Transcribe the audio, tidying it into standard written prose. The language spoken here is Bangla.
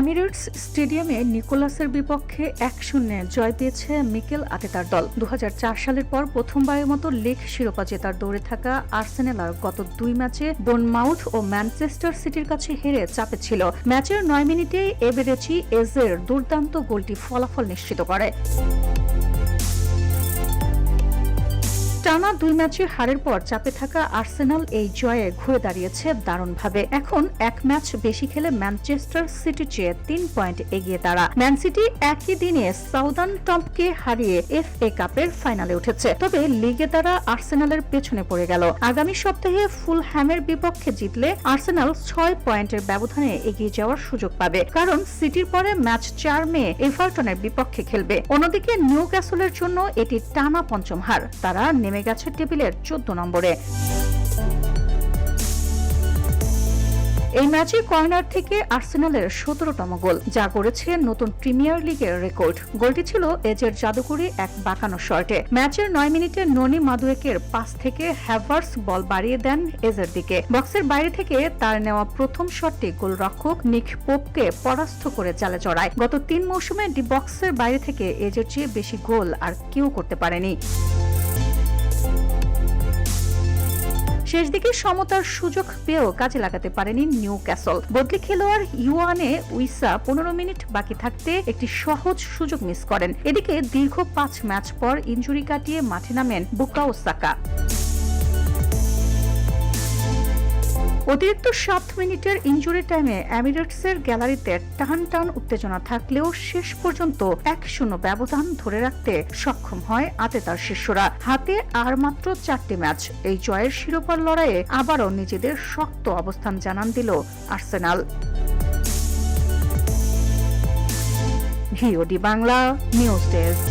এমিরেটস স্টেডিয়ামে নিকোলাসের বিপক্ষে ১-০ জয় পেয়েছে মিকেল আর্তেতার দল। ২০০৪ সালের পর প্রথমবারের মতো লীগ শিরোপা জেতার দৌড়ে থাকা আর্সেনাল গত ২ ম্যাচে বোর্নমাউথ ও ম্যানচেস্টার সিটির কাছে হেরে চাপে ছিল। ম্যাচের ৯ মিনিটে এবেরেচি এজের দুর্দান্ত গোলটি ফলাফল নিশ্চিত করে। টানা ২ ম্যাচে হারের পর চাপে থাকা আর্সেনাল এই জয়ে ঘুরে দাঁড়িয়েছে দারুণভাবে। এখন এক ম্যাচ বেশি খেলে ম্যানচেস্টার সিটির চেয়ে ৩ পয়েন্ট এগিয়ে তারা। ম্যান সিটি একই দিনে সাউদাম্পটনকে হারিয়ে FA কাপের ফাইনালে উঠেছে, তবে লিগে তারা আর্সেনালের পেছনে পড়ে গেল। আগামী সপ্তাহে ফুলহ্যামের বিপক্ষে জিতলে আর্সেনাল ৬ পয়েন্টের ব্যবধানে এগিয়ে যাওয়ার সুযোগ পাবে, কারণ সিটির পরে ম্যাচ ৪ মে এভারটনের বিপক্ষে খেলবে। অন্যদিকে নিউক্যাসলের জন্য এটি টানা পঞ্চম হার, তারা নেমে গেছে টেবিলের ১৪ নম্বরে। এই ম্যাচে কর্নার থেকে আর্সেনালের ১৭তম গোল, যা করেছে নতুন প্রিমিয়ার লিগের রেকর্ড। গোলটি ছিল এজের জাদুকরি এক বাঁকানো শটে। ম্যাচের ৯ মিনিটে ননি মাদুয়েকের পাস থেকে হ্যাভার্স বল বাড়িয়ে দেন এজের দিকে। বক্সের বাইরে থেকে তার নেওয়া প্রথম শটটি গোলরক্ষক নিক পোপকে পরাস্ত করে জালে জড়ায়। গত ৩ মৌসুমে ডি বক্সের বাইরে থেকে এজের চেয়ে বেশি গোল আর কেউ করতে পারেনি। শেষ দিকে সমতার সুযোগ পেয়েও কাজে লাগাতে পারেনি নিউক্যাসল। বদলি খেলোয়াড় ইওয়ানে উইসা ১৫ মিনিট বাকি থাকতে একটি সহজ সুযোগ মিস করেন। এদিকে দীর্ঘ ৫ ম্যাচ পর ইনজুরি কাটিয়ে মাঠে নামেন বুকাও সাকা। অতিরিক্ত ৭ মিনিটের ইনজুরি টাইমে এমিরেটসের গ্যালারিতে টান উত্তেজনা থাকলেও শেষ পর্যন্ত ১-০ ব্যবধান ধরে রাখতে সক্ষম হয় আর্তেতার শিষ্যরা। হাতে আর মাত্র ৪টি ম্যাচ। এই জয়ের শিরোপার লড়াইয়ে আবারও নিজেদের শক্ত অবস্থান জানান দিল Arsenal. VOD Bangla news desk.